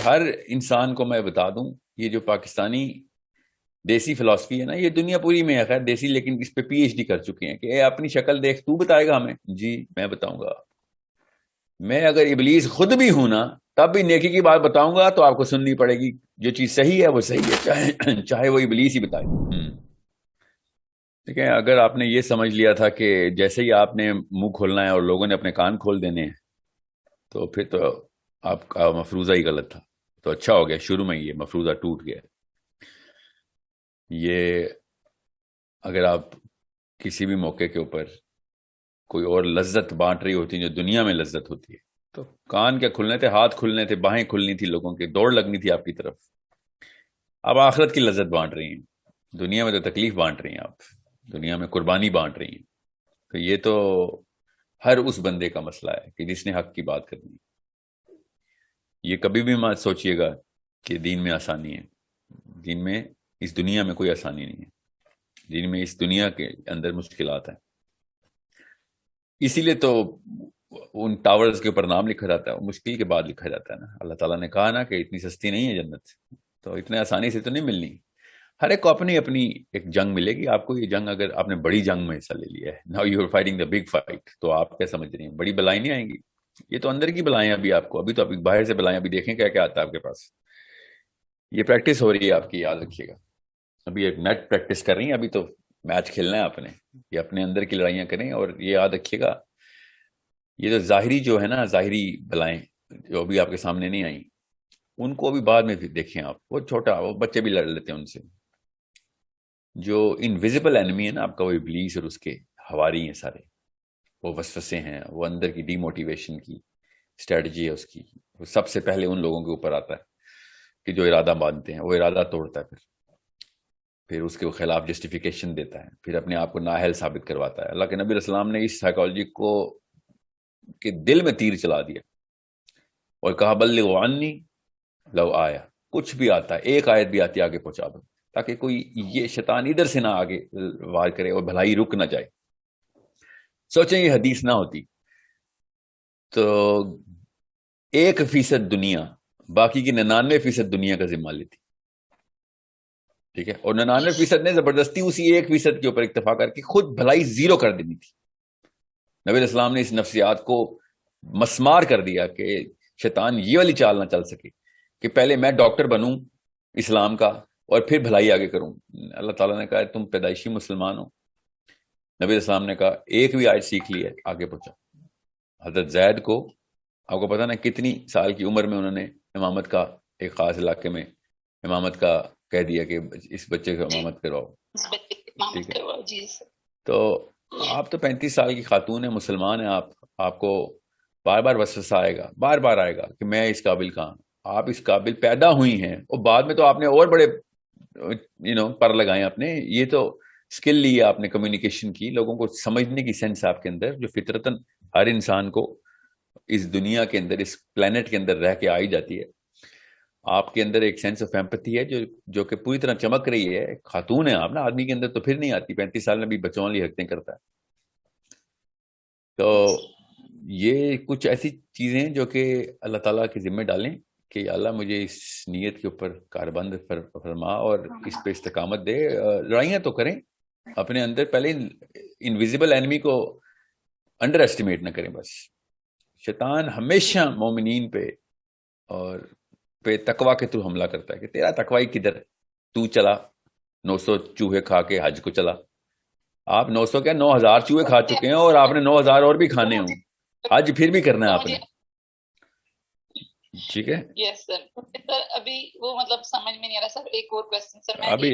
ہر انسان کو میں بتا دوں، یہ جو پاکستانی دیسی فلسفی ہے نا، یہ دنیا پوری میں ہے خیر دیسی، لیکن اس پہ پی ایچ ڈی کر چکے ہیں کہ اے اپنی شکل دیکھ، تو بتائے گا ہمیں؟ جی میں بتاؤں گا۔ میں اگر ابلیس خود بھی ہوں نا، تب بھی نیکی کی بات بتاؤں گا تو آپ کو سننی پڑے گی۔ جو چیز صحیح ہے وہ صحیح ہے، چاہے وہ ابلیس ہی بتائے۔ ٹھیک ہے، اگر آپ نے یہ سمجھ لیا تھا کہ جیسے ہی آپ نے منہ کھولنا ہے اور لوگوں نے اپنے کان کھول دینے ہیں، تو پھر تو آپ کا مفروضہ ہی غلط تھا۔ تو اچھا ہو گیا شروع میں یہ مفروضہ ٹوٹ گیا۔ یہ اگر آپ کسی بھی موقع کے اوپر کوئی اور لذت بانٹ رہی ہوتی جو دنیا میں لذت ہوتی ہے، تو کان کیا کھلنے تھے، ہاتھ کھلنے تھے، باہیں کھلنی تھی، لوگوں کی دوڑ لگنی تھی آپ کی طرف۔ آپ آخرت کی لذت بانٹ رہی ہیں، دنیا میں تو تکلیف بانٹ رہی ہیں، آپ دنیا میں قربانی بانٹ رہی ہیں۔ تو یہ تو ہر اس بندے کا مسئلہ ہے کہ جس نے حق کی بات کرنی ہے۔ یہ کبھی بھی مت سوچئے گا کہ دین میں آسانی ہے۔ دین میں، اس دنیا میں کوئی آسانی نہیں ہے، دین میں اس دنیا کے اندر مشکلات ہیں۔ اسی لیے تو ان ٹاورز کے اوپر نام لکھا جاتا ہے، مشکل کے بعد لکھا جاتا ہے نا۔ اللہ تعالیٰ نے کہا نا کہ اتنی سستی نہیں ہے جنت، تو اتنے آسانی سے تو نہیں ملنی۔ ہر ایک کو اپنی اپنی ایک جنگ ملے گی۔ آپ کو یہ جنگ، اگر آپ نے بڑی جنگ میں حصہ لے لیا ہے، now you are fighting the big fight, تو آپ کیا سمجھ رہی ہیں بڑی بلائیں نہیں آئیں گی؟ یہ تو اندر کی بلائیں ابھی آپ کو، ابھی تو ابھی باہر سے بلائیں، ابھی دیکھیں کیا کیا آتا ہے آپ کے پاس۔ یہ پریکٹس ہو رہی ہے آپ کی، یاد رکھیے گا۔ ابھی ایک نیٹ پریکٹس کر رہی ہیں، ابھی تو میچ کھیلنا ہے آپ نے۔ یہ اپنے اندر کی لڑائیاں کریں، اور یہ یاد رکھیے گا، یہ جو ظاہری جو ہے نا، ظاہری بلائیں جو ابھی آپ کے سامنے نہیں آئیں، ان کو ابھی بعد میں دیکھیں آپ۔ وہ چھوٹا، وہ بچے بھی لڑ لیتے ہیں ان سے۔ جو انویزیبل اینمی ہے نا آپ کا، وہ ابلیس اور اس کے حواری ہیں سارے، وہ وسوسے ہیں، وہ اندر کی ڈی موٹیویشن کی اسٹریٹجی ہے اس کی۔ وہ سب سے پہلے ان لوگوں کے اوپر آتا ہے کہ جو ارادہ باندھتے ہیں، وہ ارادہ توڑتا ہے، پھر اس کے خلاف جسٹیفیکیشن دیتا ہے، پھر اپنے آپ کو نااہل ثابت کرواتا ہے۔ اللہ کے نبی علیہ السلام نے اس سائیکالوجی کو کہ دل میں تیر چلا دیا اور کہا بلغوا عنی لو آیا، کچھ بھی آتا ہے، ایک آیت بھی آتی ہے آگے پہنچا دو، تاکہ کوئی یہ شیطان ادھر سے نہ آگے وار کرے اور بھلائی رک نہ جائے۔ سوچیں یہ حدیث نہ ہوتی تو 1% دنیا باقی کی 99% دنیا کا ذمہ لیتی، ٹھیک ہے؟ اور 99% نے زبردستی اسی 1% کے اوپر اکتفا کر کے خود بھلائی زیرو کر دینی تھی۔ نبی علیہ السلام نے اس نفسیات کو مسمار کر دیا کہ شیطان یہ والی چال نہ چل سکے کہ پہلے میں ڈاکٹر بنوں اسلام کا اور پھر بھلائی آگے کروں۔ اللہ تعالیٰ نے کہا تم پیدائشی مسلمان ہو۔ نبی علیہ السلام نے کہا ایک بھی آیت سیکھ لی ہے، آگے پہنچا۔ حضرت زید کو، آپ کو پتا نا کتنی سال کی عمر میں انہوں نے امامت کا، ایک خاص علاقے میں امامت کا کہہ دیا کہ اس بچے کو امامت کرواؤ، ٹھیک ہے؟ تو آپ تو 35 سال کی خاتون ہیں، مسلمان ہیں، آپ کو بار بار وسوسہ آئے گا، بار بار آئے گا کہ میں اس قابل کہاں۔ آپ اس قابل پیدا ہوئی ہیں، اور بعد میں تو آپ نے اور بڑے پر لگائے اپنے۔ یہ تو اسکل لی ہے آپ نے، کمیونیکیشن کی، لوگوں کو سمجھنے کی سینس آپ کے اندر، جو فطرتاً ہر انسان کو اس دنیا کے اندر، اس پلانٹ کے اندر رہ کے آئی جاتی ہے۔ آپ کے اندر ایک سینس آف ایمپتھی ہے جو کہ پوری طرح چمک رہی ہے۔ خاتون ہے آپ نا، آدمی کے اندر تو پھر نہیں آتی، 35 سال میں بھی بچوں والی حرکتیں کرتا ہے۔ تو یہ کچھ ایسی چیزیں جو کہ اللہ تعالیٰ کے ذمہ ڈالیں کہ اللہ مجھے اس نیت کے اوپر کاربند فرما اور اس پہ استقامت دے۔ لڑائیاں تو کریں اپنے اندر، پہلے انویزیبل اینمی کو انڈر ایسٹیمیٹ نہ کریں۔ بس شیطان ہمیشہ مومنین پہ اور تقوی کے تھرو حملہ کرتا ہے کہ تیرا تقوی کدھر، تو چلا 900 چوہے کھا کے حج کو چلا۔ آپ 900 کیا 9000 چوہے کھا چکے ہیں، اور آپ نے 9000 اور بھی کھانے ہوں، حج پھر بھی کرنا ہے آپ نے، ٹھیک ہے؟ یس سر، ابھی وہ مطلب سمجھ میں نہیں آ رہا سر، ایک اور کوسچن سر، میں ابھی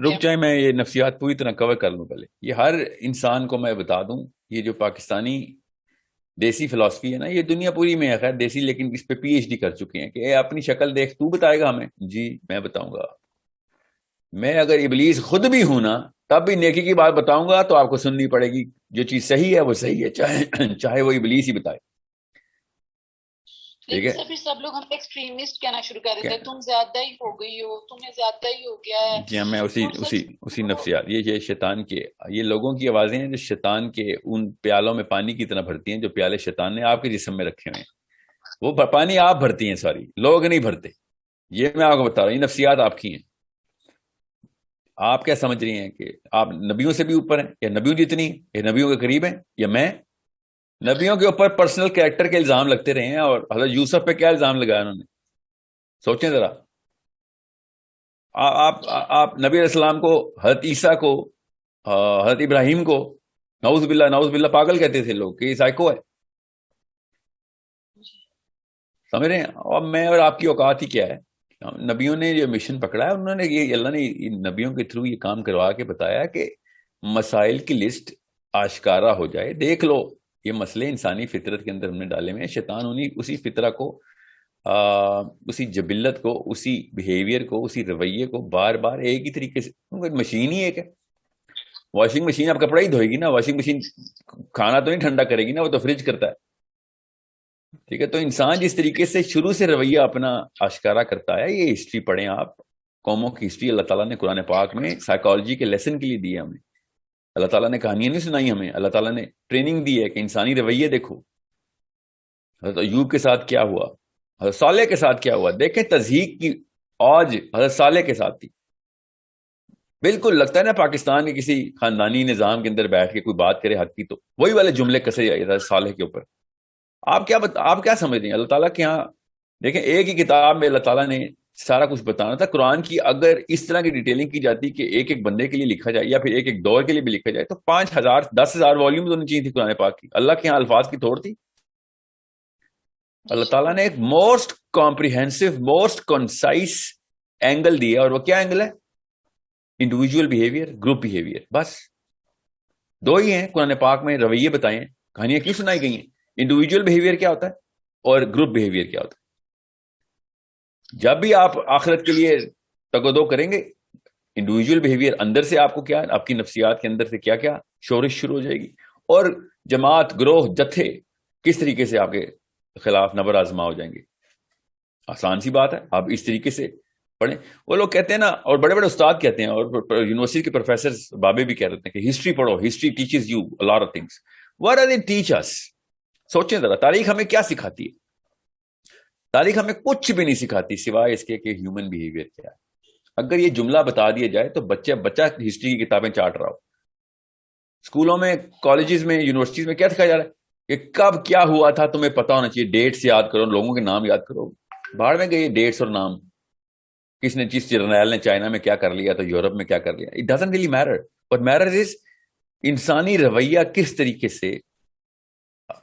رک جائیں، میں یہ نفسیات پوری طرح کور کر لوں پہلے۔ یہ ہر انسان کو میں بتا دوں، یہ جو پاکستانی دیسی فلسفی ہے نا، یہ دنیا پوری میں ہے خیر دیسی، لیکن اس پہ پی ایچ ڈی کر چکے ہیں کہ اے اپنی شکل دیکھ، تو بتائے گا ہمیں؟ جی میں بتاؤں گا۔ میں اگر ابلیس خود بھی ہوں نا، تب بھی نیکی کی بات بتاؤں گا تو آپ کو سننی پڑے گی۔ جو چیز صحیح ہے وہ صحیح ہے، چاہے وہ ابلیس ہی بتائے، ٹھیک ہے؟ پھر سب لوگ ہم ایکسٹریمسٹ کہنا شروع کر دیتے ہیں، تم زیادہ ہی ہو گئی ہو، تمہیں زیادہ ہی ہو گیا ہے۔ جی میں اسی نفسیات، یہ شیطان کے، یہ لوگوں کی آوازیں ہیں جو شیطان کے ان پیالوں میں پانی کی طرح بھرتی ہیں، جو پیالے شیطان نے آپ کے جسم میں رکھے ہوئے ہیں۔ وہ پانی آپ بھرتی ہیں، سوری لوگ نہیں بھرتے۔ یہ میں آپ کو بتا رہا ہوں، یہ نفسیات آپ کی ہیں. آپ کیا سمجھ رہی ہیں کہ آپ نبیوں سے بھی اوپر ہیں، یا نبیوں جتنی ہیں، یا نبیوں کے قریب ہیں، یا میں نبیوں کے اوپر پرسنل کریکٹر کے الزام لگتے رہے ہیں. اور حضرت یوسف پہ کیا الزام لگایا انہوں نے، سوچیں ذرا. آپ نبی علیہ السلام کو، حضرت عیسیٰ کو، حضرت ابراہیم کو نعوذ باللہ پاگل کہتے تھے لوگ کہ یہ سائیکو ہے. سمجھ رہے ہیں؟ اور میں اور آپ کی اوقات ہی کیا ہے. نبیوں نے جو مشن پکڑا ہے، انہوں نے یہ، اللہ نے نبیوں کے تھرو یہ کام کروا کے بتایا کہ مسائل کی لسٹ آشکارا ہو جائے. دیکھ لو یہ مسئلے انسانی فطرت کے اندر ہم نے ڈالے ہوئے ہیں. شیطان اسی فطرہ کو، اسی جبلت کو، اسی بیہیویئر کو، اسی رویے کو بار بار ایک ہی طریقے سے، مشین ہی ایک ہے. واشنگ مشین آپ کپڑا ہی دھوئے گی نا، واشنگ مشین کھانا تو نہیں ٹھنڈا کرے گی نا، وہ تو فریج کرتا ہے. ٹھیک ہے، تو انسان جس طریقے سے شروع سے رویہ اپنا آشکارا کرتا ہے، یہ ہسٹری پڑھیں آپ، قوموں کی ہسٹری اللہ تعالیٰ نے قرآن پاک میں سائیکالوجی کے لیسن کے لیے دی ہے ہمیں. اللہ تعالیٰ نے کہانیاں نہیں سنائی ہمیں، اللہ تعالیٰ نے ٹریننگ دی ہے کہ انسانی رویے دیکھو. حضرت ایوب کے ساتھ کیا ہوا، حضرت صالح کے ساتھ کیا ہوا. دیکھیں تضحیق کی اوج حضرت صالح کے ساتھ تھی. بالکل لگتا ہے نا پاکستان کے کسی خاندانی نظام کے اندر بیٹھ کے کوئی بات کرے حق کی تو وہی والے جملے کسے حضرت صالح کے اوپر. آپ کیا سمجھ رہے ہیں اللہ تعالیٰ کے ہاں؟ دیکھیں ایک ہی کتاب میں اللہ تعالیٰ نے سارا کچھ بتانا تھا. قرآن کی اگر اس طرح کی ڈیٹیلنگ کی جاتی کہ ایک ایک بندے کے لیے لکھا جائے یا پھر ایک ایک دور کے لیے بھی لکھا جائے، تو 5,000 10,000 والیوم ہونی چاہیے تھی قرآن پاک کی. اللہ کے ہاں الفاظ کی تھوڑ تھی. اللہ تعالیٰ نے ایک most comprehensive, most concise angle دیا، اور وہ کیا اینگل ہے؟ Individual behaviour, group behaviour. بس دو ہی ہیں قرآن پاک میں رویے بتائے ہیں. کہانیاں کیوں سنائی گئی ہیں؟ انڈیویجول بیہیویئر کیا ہوتا ہے اور گروپ بیہیویئر کیا ہوتا ہے. جب بھی آپ آخرت کے لیے تگودو کریں گے، انڈیویجول بیہیویئر اندر سے آپ کو کیا، آپ کی نفسیات کے اندر سے کیا کیا شورش شروع ہو جائے گی، اور جماعت، گروہ، جتھے کس طریقے سے آپ کے خلاف نبر آزما ہو جائیں گے. آسان سی بات ہے، آپ اس طریقے سے پڑھیں. وہ لوگ کہتے ہیں نا، اور بڑے بڑے استاد کہتے ہیں، اور یونیورسٹی کے پروفیسر بابے بھی کہہ رہے ہیں کہ ہسٹری پڑھو، history teaches you a lot of things. What are they teach us؟ سوچیں ذرا، تاریخ ہمیں کیا سکھاتی ہے؟ تاریخ ہمیں کچھ بھی نہیں سکھاتی سوائے اس کے کہ ہیومن بیہیویئر کیا ہے. اگر یہ جملہ بتا دیا جائے تو بچہ ہسٹری کی کتابیں چاٹ رہا ہو. اسکولوں میں، کالجز میں، یونیورسٹیز میں کیا سکھایا جا رہا ہے کہ کب کیا ہوا تھا تمہیں پتا ہونا چاہیے. ڈیٹس یاد کرو، لوگوں کے نام یاد کرو. باہر میں گئے ڈیٹس اور نام، کس نے، جس جرنیل نے چائنا میں کیا کر لیا تو یورپ میں کیا کر لیا. It doesn't really matter. What matters is انسانی رویہ کس طریقے سے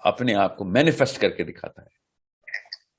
اپنے آپ کو مینیفیسٹ کر کے دکھاتا ہے،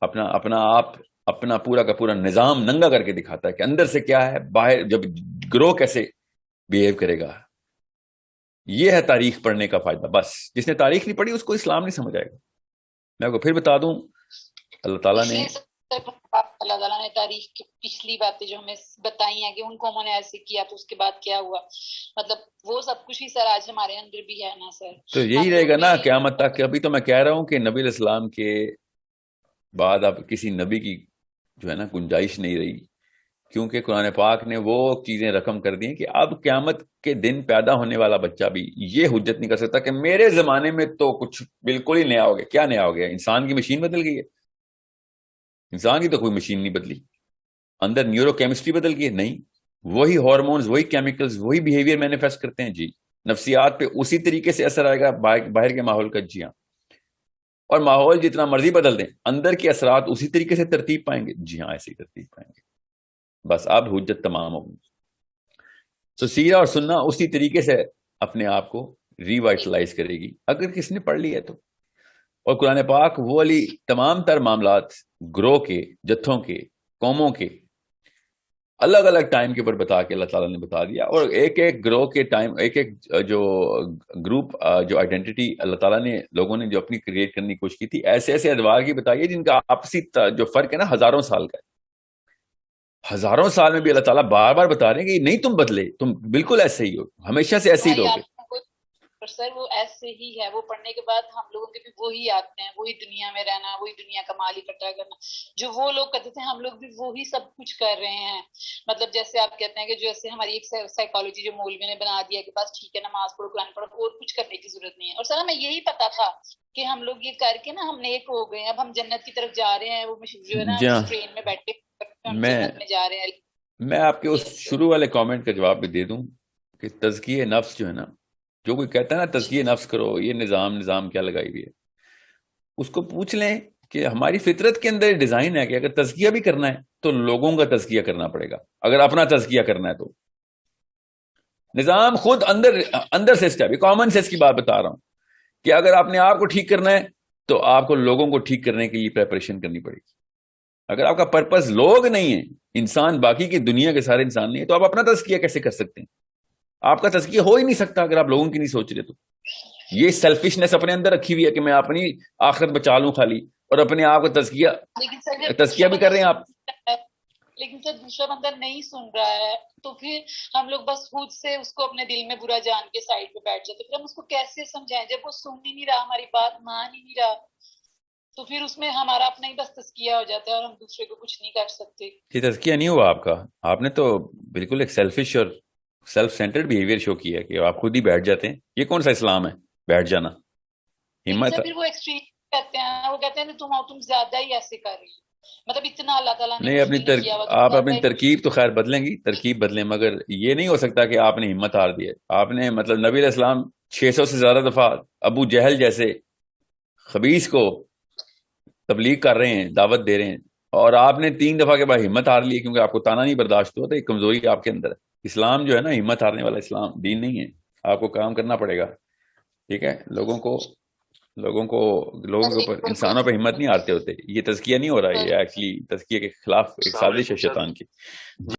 اپنا آپ، اپنا پورا کا پورا نظام ننگا کر کے دکھاتا ہے کہ اندر سے کیا ہے، باہر جب گروہ کیسے بیہیو کرے گا. یہ ہے تاریخ پڑھنے کا فائدہ. بس جس نے تاریخ نہیں پڑھی اس کو اسلام نہیں سمجھ آئے گا. میں آپ کو پھر بتا دوں، اللہ تعالیٰ نے، اللہ تعالیٰ نے تاریخ کی پچھلی باتیں جو ہمیں بتائی ہیں کہ ان قوموں نے ایسے کیا تو اس کے بعد کیا ہوا، مطلب وہ سب کچھ ہی سر آج ہمارے اندر بھی ہے نا سر. تو یہی رہے گا نا قیامت تک. ابھی تو میں کہہ رہا ہوں کہ نبی علیہ السلام کے بعد اب کسی نبی کی جو ہے نا گنجائش نہیں رہی، کیونکہ قرآن پاک نے وہ چیزیں رقم کر دی ہیں کہ اب قیامت کے دن پیدا ہونے والا بچہ بھی یہ حجت نہیں کر سکتا کہ میرے زمانے میں تو کچھ بالکل ہی نیا ہو گیا. کیا نیا ہو گیا؟ انسان کی مشین بدل گئی ہے. انسان کی تو کوئی مشین نہیں بدلی. اندر نیورو کیمسٹری بدل گئی ہے؟ نہیں. وہی ہارمونز، وہی کیمیکلز، وہی بیہیویئر مینیفیسٹ کرتے ہیں. جی نفسیات پہ اسی طریقے سے اثر آئے گا باہر کے ماحول کا. جی ہاں. اور ماحول جتنا مرضی بدل دیں، اندر کے اثرات اسی طریقے سے ترتیب پائیں گے. جی ہاں، ایسی ترتیب پائیں گے. بس اب حجت تمام ہوگی. تو سیرہ اور سننا اسی طریقے سے اپنے آپ کو ریوائٹلائز کرے گی اگر کس نے پڑھ لی ہے تو. اور قرآن پاک وہ علی تمام تر معاملات گروہ کے، جتھوں کے، قوموں کے الگ الگ ٹائم کے اوپر بتا کے اللہ تعالیٰ نے بتا دیا. اور ایک ایک گروہ کے ٹائم، ایک ایک جو گروپ، جو آئیڈینٹی اللہ تعالیٰ نے لوگوں نے جو اپنی کریٹ کرنے کی کوشش کی تھی، ایسے ایسے ادوار کی بتائی ہے جن کا آپسی جو فرق ہے نا ہزاروں سال کا ہے. ہزاروں سال میں بھی اللہ تعالیٰ بار بار بتا رہے ہیں کہ نہیں تم بدلے، تم بالکل ایسے ہی ہو، ہمیشہ سے ایسے ہی رہو گے. سر وہ ایسے ہی ہے، وہ پڑھنے کے بعد ہم لوگوں کے بھی وہی آتے ہیں، وہی دنیا میں رہنا، وہی دنیا کا مال اکٹھا کرنا جو وہ لوگ کرتے تھے، ہم لوگ بھی وہی سب کچھ کر رہے ہیں. مطلب جیسے آپ کہتے ہیں کہ جیسے ہماری ایک سائیکالوجی جو مولوی نے بنا دیا کہ بس ٹھیک ہے نماز پڑھو، قرآن پڑھو، اور کچھ کرنے کی ضرورت نہیں ہے. اور سر ہمیں یہی پتا تھا کہ ہم لوگ یہ کر کے نا ہم نیک ہو گئے، اب ہم جنت کی طرف جا رہے ہیں. وہ جو ہے نا ٹرین میں بیٹھے ہم میں جنت میں جا رہے ہیں. میں آپ کے اس شروع والے کامنٹ کا جواب بھی دے دوں کہ تزکیہ نفس جو ہے نا، جو کوئی کہتا ہے نا تزکیہ نفس کرو، یہ نظام کیا لگائی ہوئی ہے، اس کو پوچھ لیں کہ ہماری فطرت کے اندر ڈیزائن ہے کہ اگر تزکیہ بھی کرنا ہے تو لوگوں کا تزکیہ کرنا پڑے گا. اگر اپنا تزکیہ کرنا ہے تو نظام خود اندر سے اسٹیپ، کامن سینس کی بات بتا رہا ہوں کہ اگر آپ نے آپ کو ٹھیک کرنا ہے تو آپ کو لوگوں کو ٹھیک کرنے کے لیے پریپریشن کرنی پڑے گی. اگر آپ کا پرپز لوگ نہیں ہے، انسان، باقی کی دنیا کے سارے انسان نہیں ہے، تو آپ اپنا تزکیہ کیسے کر سکتے ہیں؟ آپ کا تزکیہ ہو ہی نہیں سکتا اگر آپ لوگوں کی نہیں سوچ رہے. تو یہ سیلفشنس اپنے اندر رکھی ہوئی ہے کہ میں اپنی آخرت بچا لوں خالی، اور اپنے آپ کو تزکیہ بھی کر رہے ہیں آپ. لیکن سر دوسرا بندہ نہیں سن رہا ہے تو پھر ہم لوگ بس خود سے اس کو اپنے دل میں برا جان کے سائڈ پہ بیٹھ جاتے. پھر ہم اس کو کیسے سمجھائیں جب وہ سن ہی نہیں رہا، ہماری بات مان ہی نہیں رہا؟ تو پھر اس میں ہمارا اپنا ہی بس تزکیہ ہو جاتا ہے اور ہم دوسرے کو کچھ نہیں کر سکتے. یہ تزکیہ نہیں ہوا آپ کا، آپ نے تو بالکل ایک سیلفش اور سیلف سینٹرڈ بیہیویئر شو کیا کہ آپ خود ہی بیٹھ جاتے ہیں. یہ کون سا اسلام ہے بیٹھ جانا؟ ہمت. پھر وہ ایکسٹریم کہتے ہیں، وہ کہتے ہیں تم زیادہ ہی ایسے کر رہی، مطلب اتنا اللہ تعالیٰ نے نہیں، آپ اپنی ترکیب تو خیر بدلیں گی، ترکیب بدلیں، مگر یہ نہیں ہو سکتا کہ آپ نے ہمت ہار دی ہے. آپ نے مطلب نبی علیہ السلام 600 سے زیادہ دفعہ ابو جہل جیسے خبیث کو تبلیغ کر رہے ہیں، دعوت دے رہے ہیں، اور آپ نے 3 دفعہ کے بعد ہمت ہار لی کیونکہ آپ کو تانا نہیں برداشت ہوا. تو ایک کمزوری آپ کے اندر ہے. اسلام جو ہے نا ہمت ہارنے والا اسلام دین نہیں ہے. آپ کو کام کرنا پڑے گا، ٹھیک ہے. لوگوں کے اوپر، انسانوں پہ ہمت نہیں ہارتے ہوتے. یہ تزکیہ نہیں ہو رہا ہے، یہ ایکچولی تزکیہ کے خلاف ایک سازش ہے شیطان کی.